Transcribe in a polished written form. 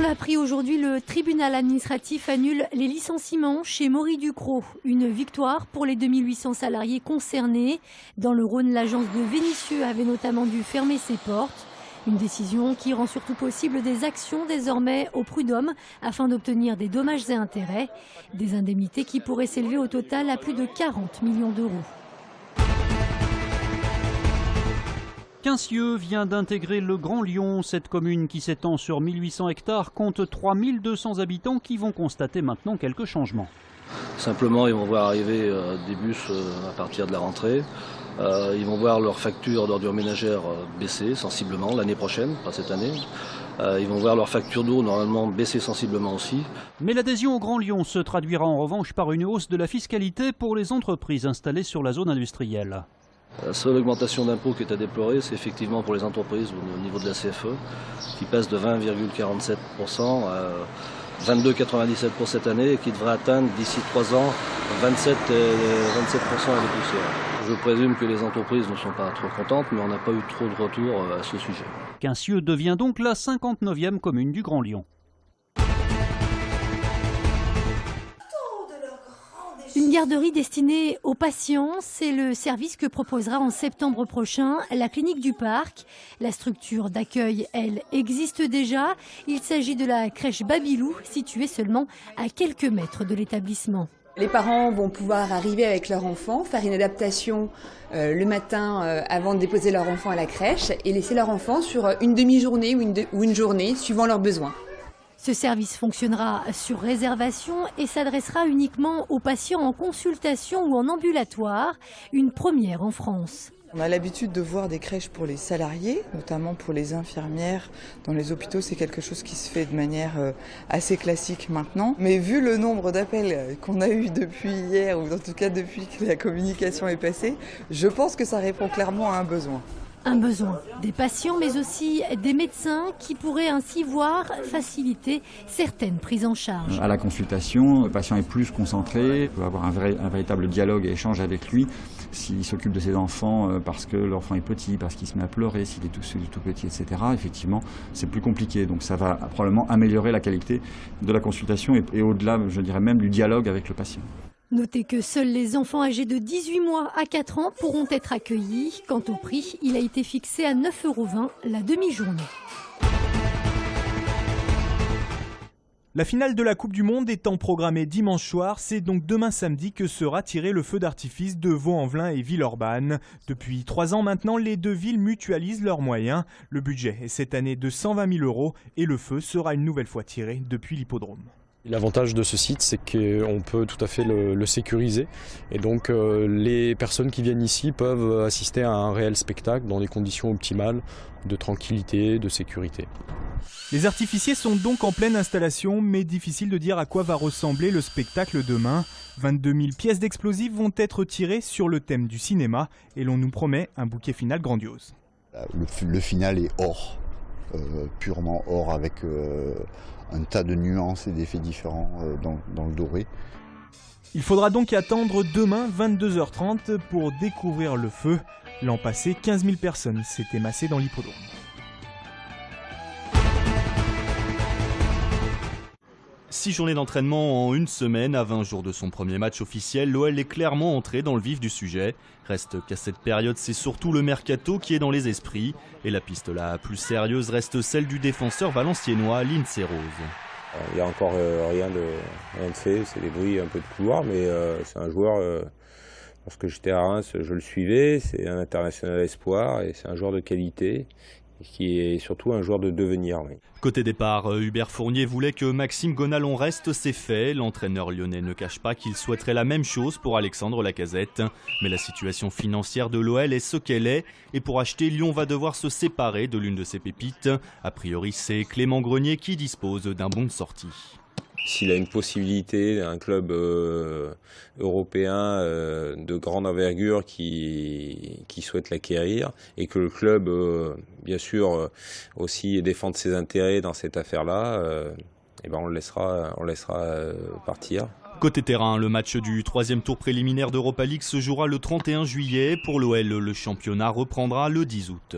On l'a appris aujourd'hui, le tribunal administratif annule les licenciements chez Maury Ducrot. Une victoire pour les 2800 salariés concernés. Dans le Rhône, l'agence de Vénissieux avait notamment dû fermer ses portes. Une décision qui rend surtout possible des actions désormais au prud'homme afin d'obtenir des dommages et intérêts. Des indemnités qui pourraient s'élever au total à plus de 40 millions d'euros. Quincieux vient d'intégrer le Grand Lyon. Cette commune qui s'étend sur 1800 hectares compte 3200 habitants qui vont constater maintenant quelques changements. Simplement, ils vont voir arriver des bus à partir de la rentrée. Ils vont voir leur facture d'ordures ménagères baisser sensiblement l'année prochaine, pas cette année. Ils vont voir leur facture d'eau normalement baisser sensiblement aussi. Mais l'adhésion au Grand Lyon se traduira en revanche par une hausse de la fiscalité pour les entreprises installées sur la zone industrielle. La seule augmentation d'impôts qui est à déplorer, c'est effectivement pour les entreprises au niveau de la CFE, qui passe de 20,47% à 22,97 pour cette année et qui devrait atteindre d'ici 3 ans 27% et des poussières. Je présume que les entreprises ne sont pas trop contentes, mais on n'a pas eu trop de retours à ce sujet. Quincieux devient donc la 59e commune du Grand Lyon. Une garderie destinée aux patients, c'est le service que proposera en septembre prochain la clinique du Parc. La structure d'accueil, elle, existe déjà. Il s'agit de la crèche Babylou, située seulement à quelques mètres de l'établissement. Les parents vont pouvoir arriver avec leur enfant, faire une adaptation le matin avant de déposer leur enfant à la crèche et laisser leur enfant sur une demi-journée ou une journée, suivant leurs besoins. Ce service fonctionnera sur réservation et s'adressera uniquement aux patients en consultation ou en ambulatoire, une première en France. On a l'habitude de voir des crèches pour les salariés, notamment pour les infirmières. Dans les hôpitaux, c'est quelque chose qui se fait de manière assez classique maintenant. Mais vu le nombre d'appels qu'on a eu depuis hier, ou en tout cas depuis que la communication est passée, je pense que ça répond clairement à un besoin. Un besoin des patients, mais aussi des médecins qui pourraient ainsi voir faciliter certaines prises en charge. À la consultation, le patient est plus concentré, peut avoir un véritable dialogue et échange avec lui. S'il s'occupe de ses enfants parce que l'enfant est petit, parce qu'il se met à pleurer, s'il est tout petit, etc., effectivement, c'est plus compliqué. Donc ça va probablement améliorer la qualité de la consultation et au-delà, je dirais même, du dialogue avec le patient. Notez que seuls les enfants âgés de 18 mois à 4 ans pourront être accueillis. Quant au prix, il a été fixé à 9,20 € la demi-journée. La finale de la Coupe du Monde étant programmée dimanche soir, c'est donc demain samedi que sera tiré le feu d'artifice de Vaux-en-Velin et Villeurbanne. Depuis 3 ans maintenant, les deux villes mutualisent leurs moyens. Le budget est cette année de 120 000 € et le feu sera une nouvelle fois tiré depuis l'hippodrome. L'avantage de ce site, c'est qu'on peut tout à fait le sécuriser et donc les personnes qui viennent ici peuvent assister à un réel spectacle dans des conditions optimales de tranquillité, de sécurité. Les artificiers sont donc en pleine installation, mais difficile de dire à quoi va ressembler le spectacle demain. 22 000 pièces d'explosifs vont être tirées sur le thème du cinéma et l'on nous promet un bouquet final grandiose. Le final est or, purement or avec un tas de nuances et d'effets différents dans le doré. Il faudra donc attendre demain 22h30 pour découvrir le feu. L'an passé, 15 000 personnes s'étaient massées dans l'hippodrome. Six journées d'entraînement en une semaine. À 20 jours de son premier match officiel, l'OL est clairement entré dans le vif du sujet. Reste qu'à cette période, c'est surtout le mercato qui est dans les esprits. Et la piste la plus sérieuse reste celle du défenseur valenciennois Lindsay Rose. Il n'y a encore rien de fait, c'est des bruits un peu de couloir, mais c'est un joueur, lorsque j'étais à Reims, je le suivais, c'est un international espoir et c'est un joueur de qualité. Qui est surtout un joueur de devenir. Oui. Côté départ, Hubert Fournier voulait que Maxime Gonalon reste, c'est fait. L'entraîneur lyonnais ne cache pas qu'il souhaiterait la même chose pour Alexandre Lacazette. Mais la situation financière de l'OL est ce qu'elle est. Et pour acheter, Lyon va devoir se séparer de l'une de ses pépites. A priori, c'est Clément Grenier qui dispose d'un bon de sortie. S'il a une possibilité, un club européen de grande envergure qui souhaite l'acquérir et que le club, bien sûr, aussi défende ses intérêts dans cette affaire-là, on le laissera partir. Côté terrain, le match du 3e tour préliminaire d'Europa League se jouera le 31 juillet. Pour l'OL, le championnat reprendra le 10 août.